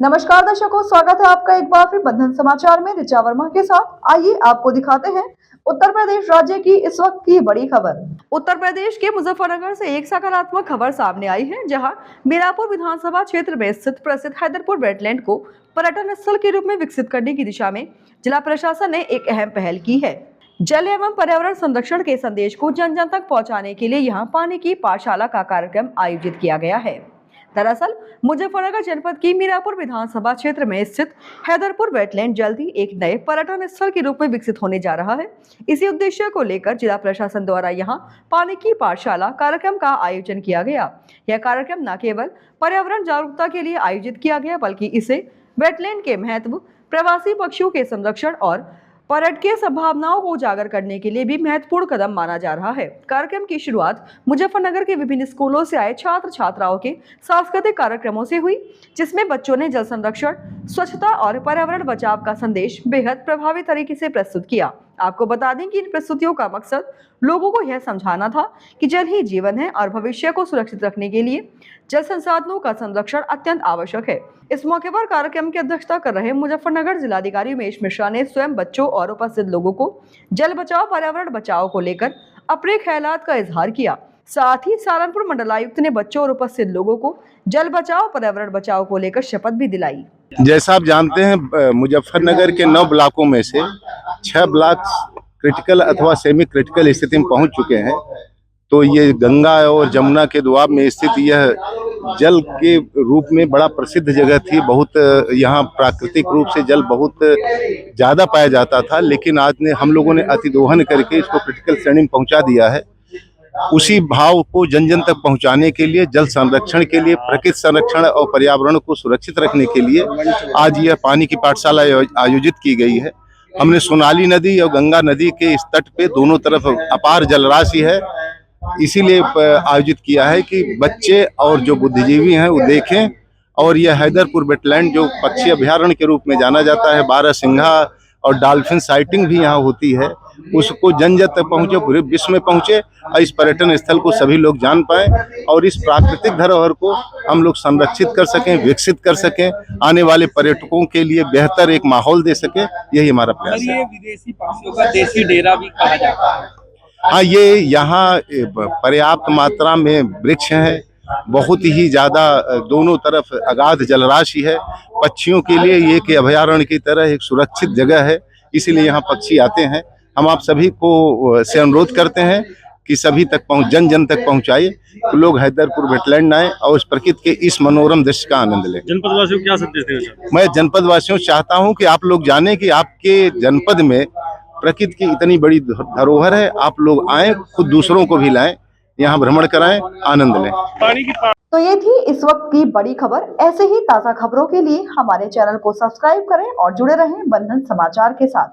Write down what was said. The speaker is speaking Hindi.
नमस्कार दर्शकों, स्वागत है आपका एक बार फिर बंधन समाचार में ऋचा वर्मा के साथ। आइए आपको दिखाते हैं उत्तर प्रदेश राज्य की इस वक्त की बड़ी खबर। उत्तर प्रदेश के मुजफ्फरनगर से एक सकारात्मक खबर सामने आई है, जहां मीरापुर विधानसभा क्षेत्र में स्थित प्रसिद्ध हैदरपुर वेटलैंड को पर्यटन स्थल के रूप में विकसित करने की दिशा में जिला प्रशासन ने एक अहम पहल की है। जल एवं पर्यावरण संरक्षण के संदेश को जन जन तक पहुँचाने के लिए यहाँ पानी की पाठशाला का कार्यक्रम आयोजित किया गया है। दरअसल मुजफ्फरनगर जनपद की मीरापुर विधानसभा क्षेत्र में स्थित हैदरपुर वेटलैंड जल्दी एक नए पर्यटन स्थल के रूप में विकसित होने जा रहा है। इसी उद्देश्य को लेकर जिला प्रशासन द्वारा यहां पानी की पाठशाला कार्यक्रम का आयोजन किया गया। यह कार्यक्रम न केवल पर्यावरण जागरूकता के लिए आयोजित किया गया, बल्कि इसे वेटलैंड के महत्व, प्रवासी पक्षियों के संरक्षण और पर्यटकीय संभावनाओं को उजागर करने के लिए भी महत्वपूर्ण कदम माना जा रहा है। कार्यक्रम की शुरुआत मुजफ्फरनगर के विभिन्न स्कूलों से आए छात्र छात्राओं के सांस्कृतिक कार्यक्रमों से हुई, जिसमें बच्चों ने जल संरक्षण, स्वच्छता और पर्यावरण बचाव का संदेश बेहद प्रभावी तरीके से प्रस्तुत किया। आपको बता दें कि इन प्रस्तुतियों का मकसद लोगों को यह समझाना था कि जल ही जीवन है और भविष्य को सुरक्षित रखने के लिए जल संसाधनों का संरक्षण अत्यंत आवश्यक है। इस मौके पर कार्यक्रम की अध्यक्षता कर रहे मुजफ्फरनगर जिलाधिकारी उमेश मिश्रा ने स्वयं बच्चों और उपस्थित लोगों को जल बचाओ पर्यावरण बचाओ को लेकर अपने ख्यालात का इजहार किया। साथ ही सहारनपुर मंडलायुक्त ने बच्चों और उपस्थित लोगों को जल बचाओ पर्यावरण बचाओ को लेकर शपथ भी दिलाई। जैसा आप जानते हैं, मुजफ्फरनगर के 9 ब्लॉकों में से 6 ब्लॉक क्रिटिकल अथवा सेमी क्रिटिकल स्थिति में पहुंच चुके हैं। तो ये गंगा और जमुना के दोआब में स्थित यह जल के रूप में बड़ा प्रसिद्ध जगह थी। बहुत यहाँ प्राकृतिक रूप से जल बहुत ज़्यादा पाया जाता था, लेकिन आज ने हम लोगों ने अतिदोहन करके इसको क्रिटिकल श्रेणी में पहुँचा दिया है। उसी भाव को जन जन तक पहुंचाने के लिए, जल संरक्षण के लिए, प्रकृति संरक्षण और पर्यावरण को सुरक्षित रखने के लिए आज यह पानी की पाठशाला आयोजित की गई है। हमने सोनाली नदी और गंगा नदी के इस तट पे दोनों तरफ अपार जलराशि है, इसीलिए आयोजित किया है कि बच्चे और जो बुद्धिजीवी हैं वो देखें। और यह हैदरपुर वेटलैंड जो पक्षी अभ्यारण्य के रूप में जाना जाता है, 12 सिंघा और डॉल्फिन साइटिंग भी यहाँ होती है, उसको जन जन तक पहुँचे, पूरे विश्व में पहुँचे और इस पर्यटन स्थल को सभी लोग जान पाएं और इस प्राकृतिक धरोहर को हम लोग संरक्षित कर सकें, विकसित कर सकें, आने वाले पर्यटकों के लिए बेहतर एक माहौल दे सकें, यही हमारा प्रयास है। विदेशी पक्षियों का देसी डेरा भी कहा जाता है। हाँ, ये यहाँ पर्याप्त मात्रा में वृक्ष हैं, बहुत ही ज़्यादा दोनों तरफ अगाध जलराशि है। पक्षियों के लिए ये कि अभयारण्य की तरह एक सुरक्षित जगह है, इसीलिए यहाँ पक्षी आते हैं। हम आप सभी को से अनुरोध करते हैं कि सभी तक जन जन तक पहुँचाइए, तो लोग हैदरपुर वेटलैंड आए और इस प्रकृति के इस मनोरम दृश्य का आनंद लें। जनपद वासियों को क्या संदेश देना चाहते हैं? मैं जनपद वासियों से चाहता हूँ कि आप लोग जानें कि आपके जनपद में प्रकृति की इतनी बड़ी धरोहर है। आप लोग आएं, खुद दूसरों को भी लाएं, यहाँ भ्रमण कराएं, आनंद लें। तो ये थी इस वक्त की बड़ी खबर। ऐसे ही ताज़ा खबरों के लिए हमारे चैनल को सब्सक्राइब करें और जुड़े रहें बंधन समाचार के साथ।